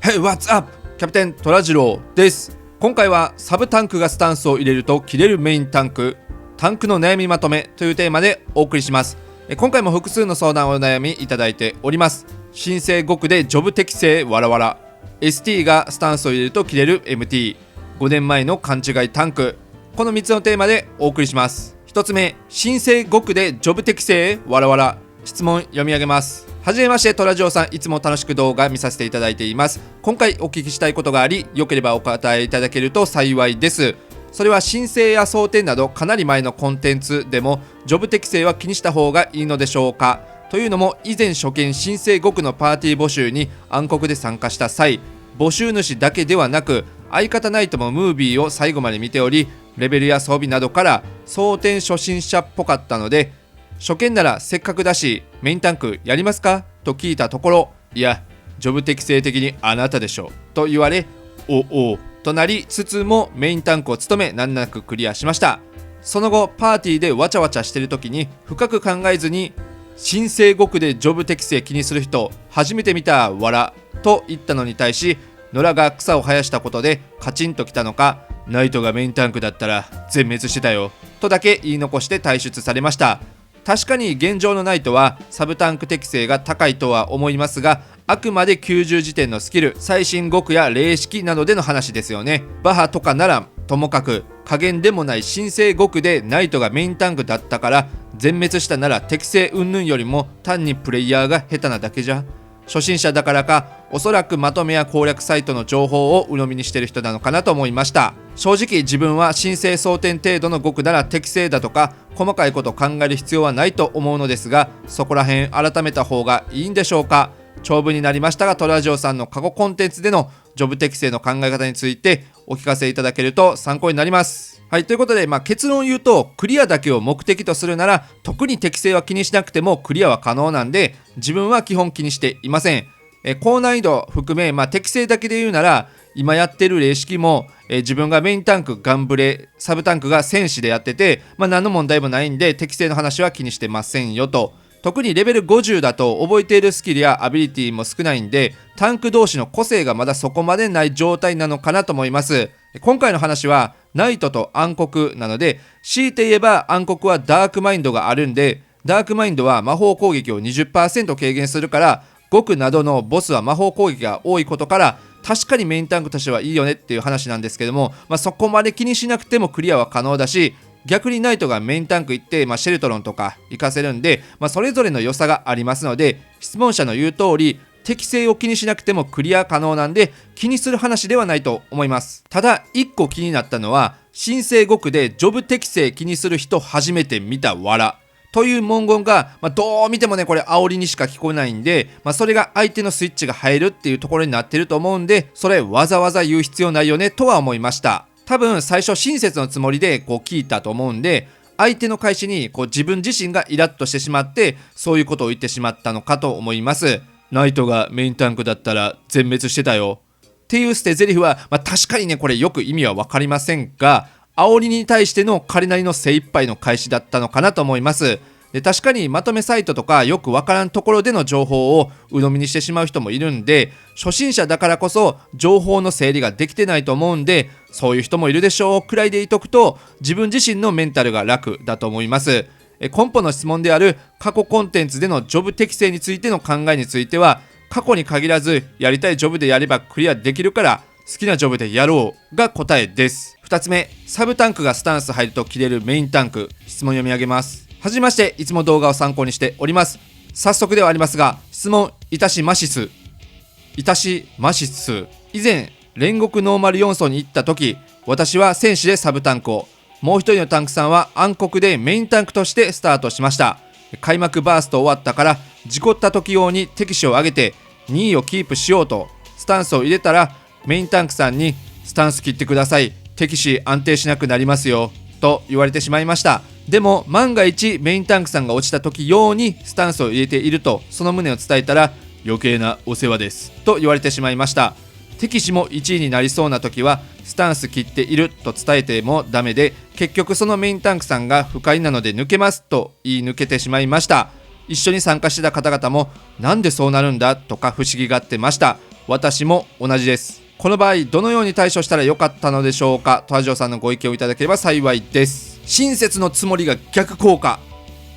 Hey, what's up? キャプテン虎次郎です。今回はサブタンクがスタンスを入れると切れるメインタンクの悩みまとめというテーマでお送りします。今回も複数の相談お悩みいただいております。新生5区でジョブ適正わらわら、 ST がスタンスを入れると切れる MT、 5年前の勘違いタンク、この3つのテーマでお送りします。1つ目、新生5区でジョブ適正わらわら。質問読み上げます。はじめまして、トラジオさん、いつも楽しく動画見させていただいています。今回お聞きしたいことがあり、よければお答えいただけると幸いです。それは申請や争点などかなり前のコンテンツでもジョブ適正は気にした方がいいのでしょうか。というのも、以前初見新生5区のパーティー募集に暗黒で参加した際、募集主だけではなく相方ナイトもムービーを最後まで見ており、レベルや装備などから争点初心者っぽかったので、初見ならせっかくだしメインタンクやりますかと聞いたところ、いやジョブ適正的にあなたでしょと言われ、おとなりつつもメインタンクを務め難なくクリアしました。その後パーティーでわちゃわちゃしてる時に深く考えずに、新生5区でジョブ適正気にする人初めて見たわらと言ったのに対し、野良が草を生やしたことでカチンときたのか、ナイトがメインタンクだったら全滅してたよとだけ言い残して退出されました。確かに現状のナイトはサブタンク適性が高いとは思いますが、あくまで90時点のスキル、最新5区や霊式などでの話ですよね。バハとかならともかく、加減でもない新生5区でナイトがメインタンクだったから全滅したなら適性云々よりも単にプレイヤーが下手なだけじゃ。初心者だからか、おそらくまとめや攻略サイトの情報を鵜呑みにしてる人なのかなと思いました。正直自分は申請争点程度の5区なら適正だとか細かいこと考える必要はないと思うのですが、そこら辺改めた方がいいんでしょうか。長文になりましたが、トラジオさんの過去コンテンツでのジョブ適正の考え方についてお聞かせいただけると参考になります。はい、ということで、結論を言うと、クリアだけを目的とするなら特に適正は気にしなくてもクリアは可能なんで、自分は基本気にしていません。高難易度含め、適正だけで言うなら今やってる霊式も、自分がメインタンクガンブレ、サブタンクが戦士でやってて、何の問題もないんで適正の話は気にしてませんよと。特にレベル50だと覚えているスキルやアビリティも少ないんで、タンク同士の個性がまだそこまでない状態なのかなと思います。今回の話はナイトと暗黒なので、強いて言えば暗黒はダークマインドがあるんで、ダークマインドは魔法攻撃を 20% 軽減するから、5区などのボスは魔法攻撃が多いことから確かにメインタンクとしてはいいよねっていう話なんですけども、そこまで気にしなくてもクリアは可能だし、逆にナイトがメインタンク行って、シェルトロンとか活かせるんで、それぞれの良さがありますので、質問者の言う通り適正を気にしなくてもクリア可能なんで、気にする話ではないと思います。ただ1個気になったのは、新生5区でジョブ適正気にする人初めて見たわらという文言が、どう見てもね、これ煽りにしか聞こえないんで、それが相手のスイッチが入るっていうところになってると思うんで、それわざわざ言う必要ないよねとは思いました。多分最初親切のつもりで聞いたと思うんで、相手の返しに自分自身がイラッとしてしまってそういうことを言ってしまったのかと思います。ナイトがメインタンクだったら全滅してたよっていう捨て台詞は、確かにね、これよく意味は分かりませんが、煽りに対しての彼なりの精一杯の返しだったのかなと思います。で、確かにまとめサイトとかよくわからんところでの情報を鵜呑みにしてしまう人もいるんで、初心者だからこそ情報の整理ができてないと思うんで、そういう人もいるでしょうくらいでいとくと自分自身のメンタルが楽だと思います。根本の質問である過去コンテンツでのジョブ適正についての考えについては、過去に限らずやりたいジョブでやればクリアできるから好きなジョブでやろうが答えです。2つ目、サブタンクがスタンス入ると切れるメインタンク。質問読み上げます。はじめまして、いつも動画を参考にしております。早速ではありますが質問いたしましす。以前煉獄ノーマル4層に行った時、私は戦士でサブタンクを、もう一人のタンクさんは暗黒でメインタンクとしてスタートしました。開幕バースト終わったから事故った時用に敵手を上げて2位をキープしようとスタンスを入れたら、メインタンクさんにスタンス切ってください、敵手安定しなくなりますよと言われてしまいました。でも万が一メインタンクさんが落ちた時用にスタンスを入れているとその旨を伝えたら、余計なお世話ですと言われてしまいました。敵手も1位になりそうな時はスタンス切っていると伝えてもダメで、結局そのメインタンクさんが不快なので抜けますと言い抜けてしまいました。一緒に参加してた方々もなんでそうなるんだとか不思議がってました。私も同じです。この場合どのように対処したらよかったのでしょうか。トラジオさんのご意見をいただければ幸いです。親切のつもりが逆効果、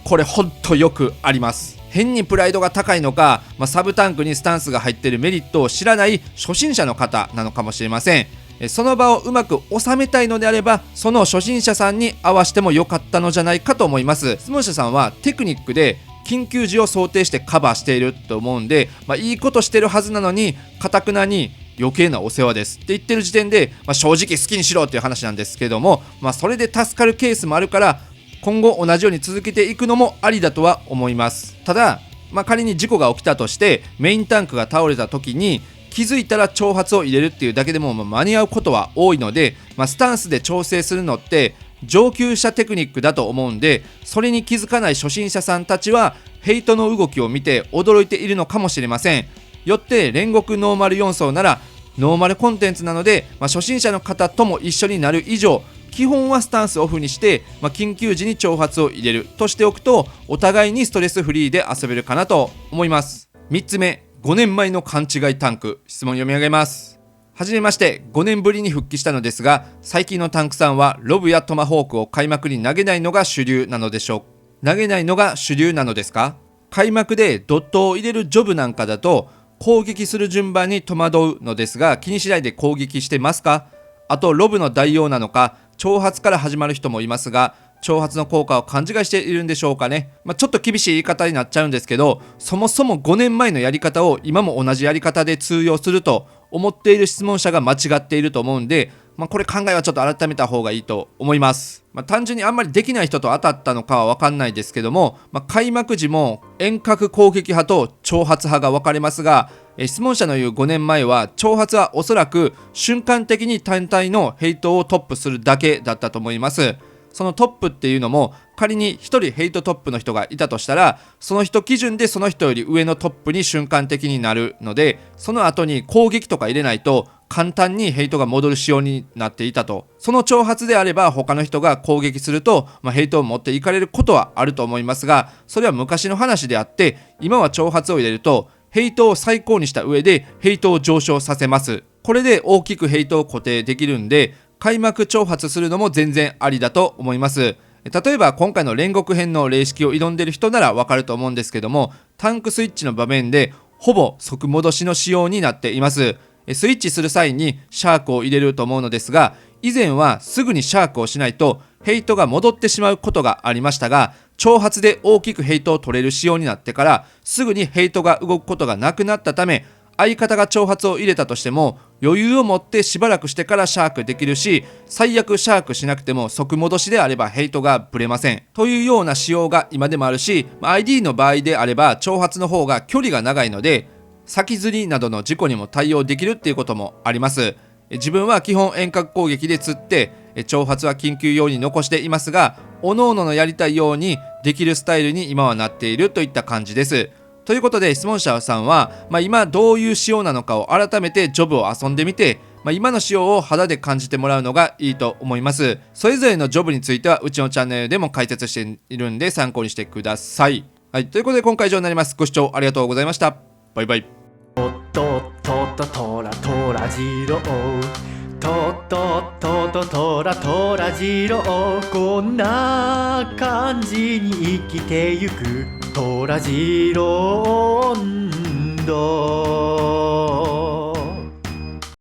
これほんとよくあります。変にプライドが高いのか、サブタンクにスタンスが入っているメリットを知らない初心者の方なのかもしれません。その場をうまく収めたいのであれば、その初心者さんに合わせてもよかったのじゃないかと思います。質問者さんはテクニックで緊急時を想定してカバーしていると思うんで、いいことしてるはずなのに堅くなに余計なお世話ですって言ってる時点で、正直好きにしろっていう話なんですけども、それで助かるケースもあるから、今後同じように続けていくのもありだとは思います。ただ、仮に事故が起きたとしてメインタンクが倒れた時に気づいたら長髪を入れるっていうだけでも間に合うことは多いので、スタンスで調整するのって上級者テクニックだと思うんで、それに気づかない初心者さんたちはヘイトの動きを見て驚いているのかもしれません。よって煉獄ノーマル4層ならノーマルコンテンツなので、初心者の方とも一緒になる以上、基本はスタンスオフにして、緊急時に長髪を入れるとしておくと、お互いにストレスフリーで遊べるかなと思います。3つ目、5年前の勘違いタンク。質問読み上げます。はじめまして、5年ぶりに復帰したのですが、最近のタンクさんはロブやトマホークを開幕に投げないのが主流なのでしょう。投げないのが主流なのですか？開幕でドットを入れるジョブなんかだと攻撃する順番に戸惑うのですが、気にしないで攻撃してますか？あとロブの代用なのか長髪から始まる人もいますが、長髪の効果を勘違いしているんでしょうかね。ちょっと厳しい言い方になっちゃうんですけど、そもそも5年前のやり方を今も同じやり方で通用すると思っている質問者が間違っていると思うんで、これ考えはちょっと改めた方がいいと思います。単純にあんまりできない人と当たったのかは分かんないですけども、開幕時も遠隔攻撃派と長髪派が分かれますが、質問者の言う5年前は長髪はおそらく瞬間的に単体のヘイトをトップするだけだったと思います。そのトップっていうのも、仮に1人ヘイトトップの人がいたとしたら、その人基準でその人より上のトップに瞬間的になるので、その後に攻撃とか入れないと簡単にヘイトが戻る仕様になっていたと。その長髪であれば他の人が攻撃すると、ヘイトを持っていかれることはあると思いますが、それは昔の話であって、今は長髪を入れるとヘイトを最高にした上でヘイトを上昇させます。これで大きくヘイトを固定できるんで、開幕長髪するのも全然ありだと思います。例えば今回の煉獄編の霊式を挑んでいる人ならわかると思うんですけども、タンクスイッチの場面でほぼ即戻しの仕様になっています。スイッチする際にシャークを入れると思うのですが、以前はすぐにシャークをしないとヘイトが戻ってしまうことがありましたが、長髪で大きくヘイトを取れる仕様になってからすぐにヘイトが動くことがなくなったため、相方が長髪を入れたとしても余裕を持ってしばらくしてからシャークできるし、最悪シャークしなくても即戻しであればヘイトがブレませんというような仕様が今でもあるし、 ID の場合であれば長髪の方が距離が長いので先釣りなどの事故にも対応できるっていうこともあります。自分は基本遠隔攻撃で釣って長髪は緊急用に残していますが、各々のやりたいようにできるスタイルに今はなっているといった感じです。ということで質問者さんは、今どういう仕様なのかを改めてジョブを遊んでみて、今の仕様を肌で感じてもらうのがいいと思います。それぞれのジョブについてはうちのチャンネルでも解説しているんで参考にしてください。はい、ということで今回以上になります。ご視聴ありがとうございました。バイバイ。ととらとらじろとらじろ、こんな感じに生きてゆくとらじろ温度。